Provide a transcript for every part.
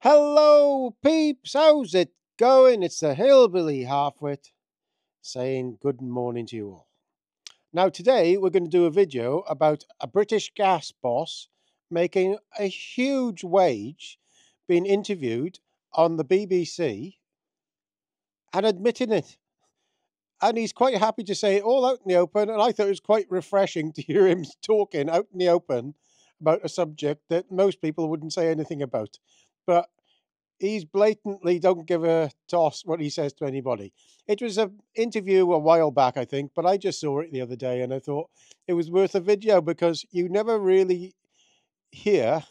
Hello, peeps. How's it going? It's the Hillbilly Halfwit saying good morning to you all. Now, today we're going to do a video about a British gas boss making a huge wage, being interviewed on the BBC and admitting it. And he's quite happy to say it all out in the open. And I thought it was quite refreshing to hear him talking out in the open about a subject that most people wouldn't say anything about. But he's blatantly don't give a toss what he says to anybody. It was an interview a while back, I think, but I just saw it the other day and I thought it was worth a video because you never really hear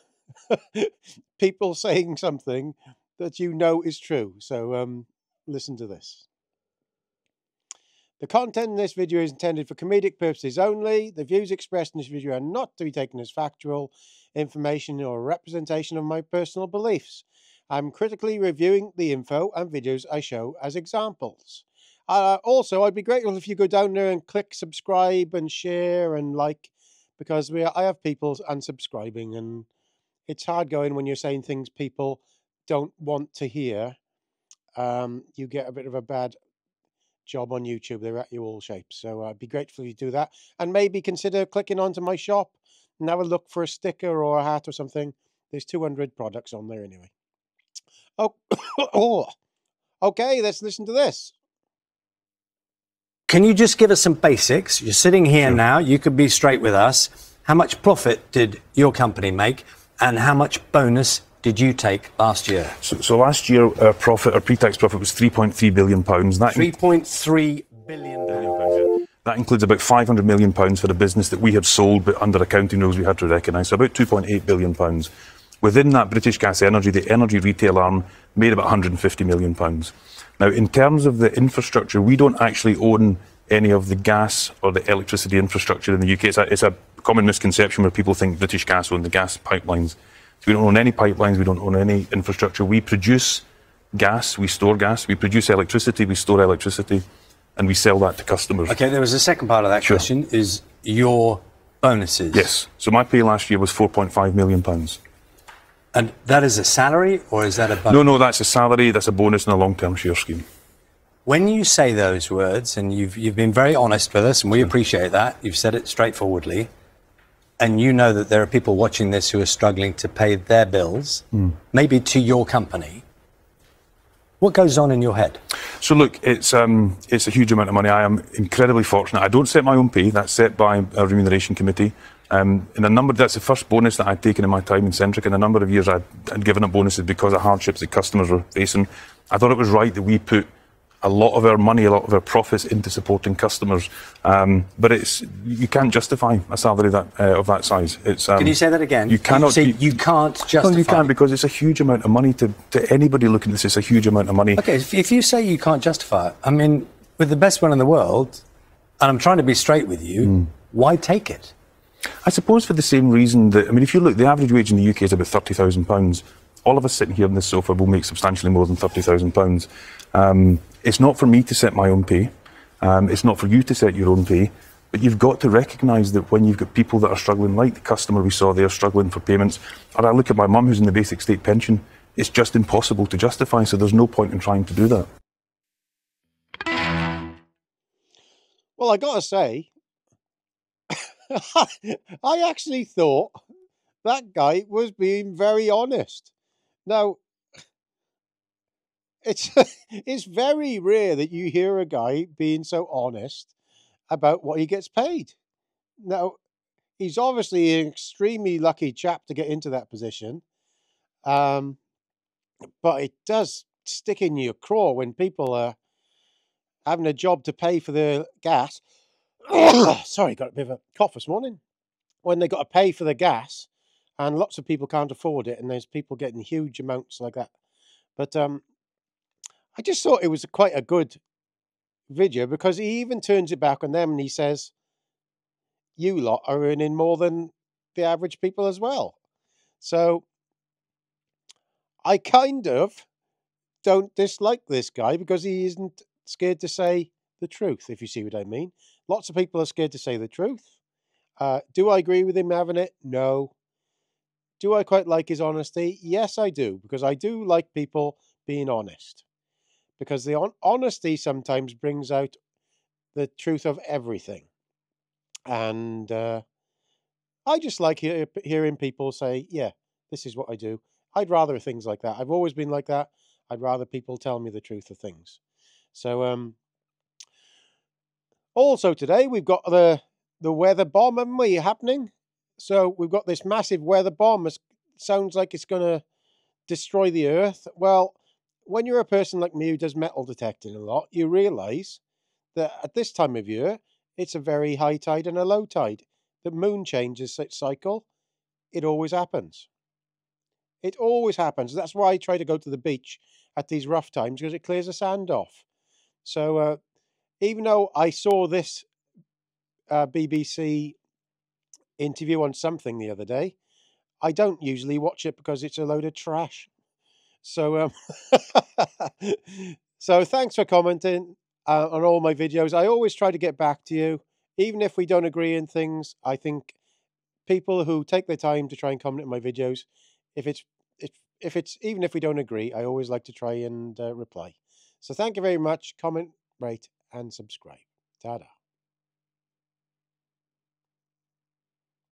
people saying something that you know is true. So listen to this. The content in this video is intended for comedic purposes only. The views expressed in this video are not to be taken as factual information or a representation of my personal beliefs. I'm critically reviewing the info and videos I show as examples. Also, I'd be grateful if you go down there and click subscribe and share and like, because I have people unsubscribing and it's hard going when you're saying things people don't want to hear. You get a bit of a bad job on YouTube. They're at you all shapes. So I'd be grateful if you do that. And maybe consider clicking onto my shop and have a look for a sticker or a hat or something. There's 200 products on there anyway. Oh, oh, okay, let's listen to this. Can you just give us some basics? You're sitting here now. You could be straight with us. How much profit did your company make and how much bonus did you take last year? So last year, our pre-tax profit was £3.3 billion. £3.3 billion. That includes about £500 million for the business that we had sold, but under accounting rules we had to recognise. So about £2.8 billion. Within that, British Gas Energy, the energy retail arm, made about £150 million. Now, in terms of the infrastructure, we don't actually own any of the gas or the electricity infrastructure in the UK. It's a common misconception where people think British Gas own the gas pipelines. So we don't own any pipelines, we don't own any infrastructure. We produce gas, we store gas, we produce electricity, we store electricity, and we sell that to customers. Okay, there was a second part of that question, is your bonuses. Yes. So my pay last year was £4.5 million. And that is a salary, or is that a bonus? No, that's a salary, that's a bonus in a long-term share scheme. When you say those words, and you've been very honest with us, and we appreciate that, you've said it straightforwardly, and you know that there are people watching this who are struggling to pay their bills, maybe to your company, what goes on in your head? So look, it's a huge amount of money. I am incredibly fortunate. I don't set my own pay, that's set by a remuneration committee. That's the first bonus that I'd taken in my time in Centric. In a number of years I'd given up bonuses because of hardships that customers were facing. I thought it was right that we put a lot of our money, a lot of our profits into supporting customers. But you can't justify a salary of that size. Can you say that again? You cannot. You can't justify. No, you can, because it's a huge amount of money to anybody looking at this. It's a huge amount of money. Okay, if you say you can't justify it, I mean, with the best one in the world, and I'm trying to be straight with you, why take it? I suppose for the same reason that, I mean, if you look, the average wage in the UK is about £30,000. All of us sitting here on this sofa will make substantially more than £30,000. It's not for me to set my own pay. It's not for you to set your own pay. But you've got to recognise that when you've got people that are struggling, like the customer we saw there struggling for payments, or I look at my mum who's in the basic state pension, it's just impossible to justify, so there's no point in trying to do that. Well, I got to say, I actually thought that guy was being very honest. Now, it's very rare that you hear a guy being so honest about what he gets paid. Now, he's obviously an extremely lucky chap to get into that position. But it does stick in your craw when people are having a job to pay for their gas. Sorry, got a bit of a cough this morning. When they got to pay for the gas, and lots of people can't afford it, and there's people getting huge amounts like that. But I just thought it was quite a good video, because he even turns it back on them and he says, you lot are earning more than the average people as well. So I kind of don't dislike this guy because he isn't scared to say the truth, if you see what I mean. Lots of people are scared to say the truth. Do I agree with him having it? No. Do I quite like his honesty? Yes, I do, because I do like people being honest. Because the honesty sometimes brings out the truth of everything. And I just like hearing people say, yeah, this is what I do. I'd rather things like that. I've always been like that. I'd rather people tell me the truth of things. So, also today we've got the weather bomb, haven't we, happening? So we've got this massive weather bomb. It sounds like it's going to destroy the earth. Well, when you're a person like me who does metal detecting a lot, you realise that at this time of year, it's a very high tide and a low tide. The moon changes its cycle. It always happens. It always happens. That's why I try to go to the beach at these rough times, because it clears the sand off. So even though I saw this BBC interview on something the other day, I don't usually watch it because it's a load of trash. So, so thanks for commenting on all my videos. I always try to get back to you, even if we don't agree in things. I think people who take their time to try and comment on my videos, if it's even if we don't agree, I always like to try and reply. So thank you very much. Comment, rate, and subscribe. Ta-da.